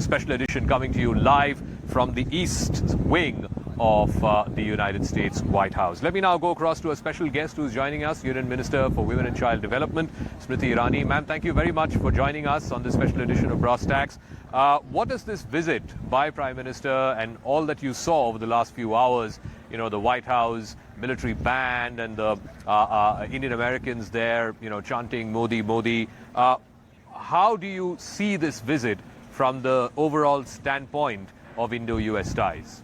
special edition coming to you live from the East Wing of the United States White House. Let me now go across to a special guest who's joining us, Union Minister for Women and Child Development, Smriti Irani. Ma'am, thank you very much for joining us on this special edition of Brass Tacks. What does this visit by Prime Minister and all that you saw over the last few hours, you know, the White House, military band and the Indian Americans there, you know, chanting Modi, Modi. How do you see this visit from the overall standpoint of Indo-US ties?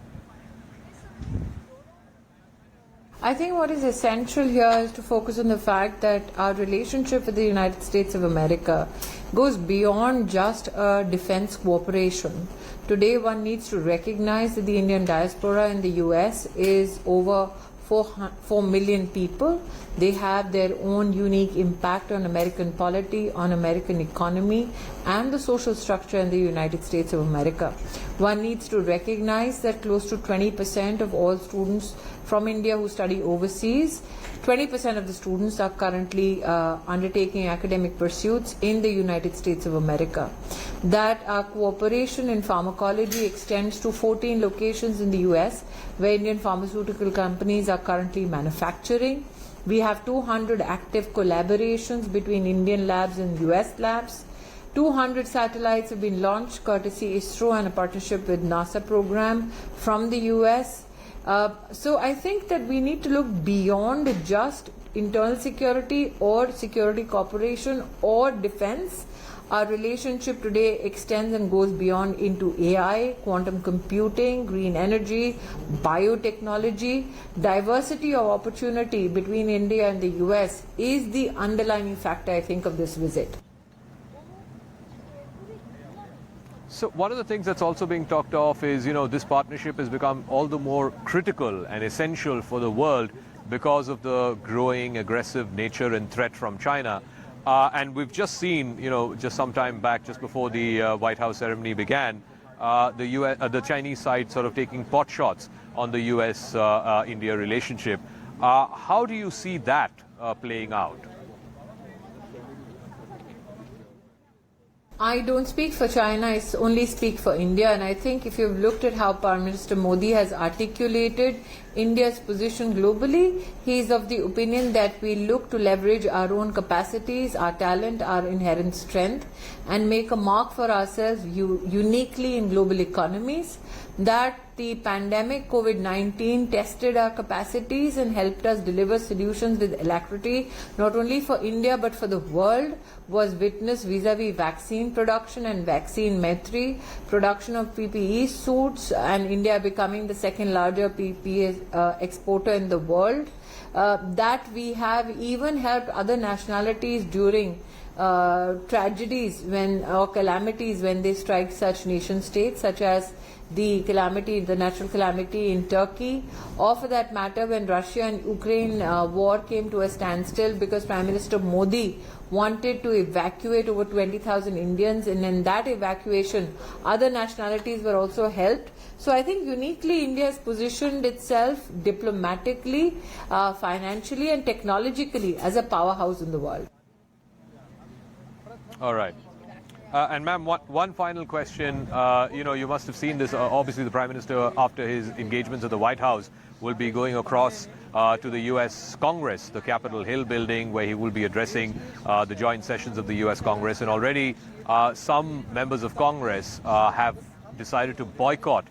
I think what is essential here is to focus on the fact that our relationship with the United States of America goes beyond just a defense cooperation. Today, one needs to recognize that the Indian diaspora in the US is over 4 million people. They have their own unique impact on American polity, on American economy, and the social structure in the United States of America. One needs to recognize that close to 20% of all students from India who study overseas, 20% of the students are currently undertaking academic pursuits in the United States of America. That our cooperation in pharmacology extends to 14 locations in the US where Indian pharmaceutical companies are currently manufacturing. We have 200 active collaborations between Indian labs and US labs. 200 satellites have been launched courtesy ISRO and a partnership with NASA program from the US. So I think that we need to look beyond just internal security or security cooperation or defense. Our relationship today extends and goes beyond into AI, quantum computing, green energy, biotechnology. Diversity of opportunity between India and the US is the underlying factor, I think, of this visit. So one of the things that's also being talked of is, you know, this partnership has become all the more critical and essential for the world because of the growing aggressive nature and threat from China. And we've just seen, you know, just some time back, just before the White House ceremony began, the Chinese side sort of taking pot shots on the US-India relationship. How do you see that playing out? I don't speak for China, I only speak for India, and I think if you've looked at how Prime Minister Modi has articulated India's position globally, he is of the opinion that we look to leverage our own capacities, our talent, our inherent strength, and make a mark for ourselves uniquely in global economies. That the pandemic COVID-19 tested our capacities and helped us deliver solutions with alacrity, not only for India but for the world, was witnessed vis-a-vis vaccine production and vaccine Maitri, production of PPE suits, and India becoming the second largest PPE exporter in the world. That we have even helped other nationalities during tragedies or calamities when they strike such nation states, such as the natural calamity in Turkey, or for that matter when Russia and Ukraine war came to a standstill because Prime Minister Modi wanted to evacuate over 20,000 Indians, and in that evacuation other nationalities were also helped. So I think uniquely India has positioned itself diplomatically, financially and technologically as a powerhouse in the world. All right. And ma'am, one final question. You know, you must have seen this. Obviously, the Prime Minister, after his engagements at the White House, will be going across to the U.S. Congress, the Capitol Hill building, where he will be addressing the joint sessions of the U.S. Congress. And already some members of Congress have decided to boycott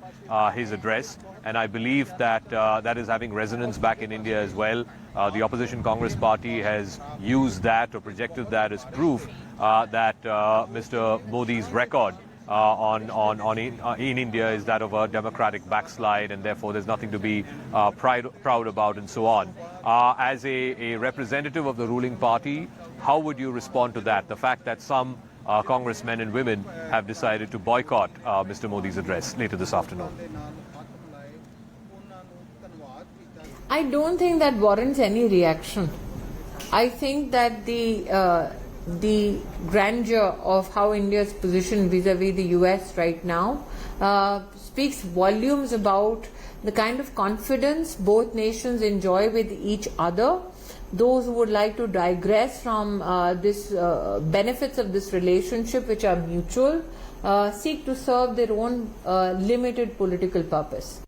his address. And I believe that that is having resonance back in India as well. The opposition Congress party has used that or projected that as proof that Mr. Modi's record in India is that of a democratic backslide, and therefore there's nothing to be proud about and so on. As a representative of the ruling party, how would you respond to that? The fact that some congressmen and women have decided to boycott Mr. Modi's address later this afternoon. I don't think that warrants any reaction. I think that the grandeur of how India is positioned vis-a-vis the US right now speaks volumes about the kind of confidence both nations enjoy with each other. Those who would like to digress from this benefits of this relationship, which are mutual, seek to serve their own limited political purpose.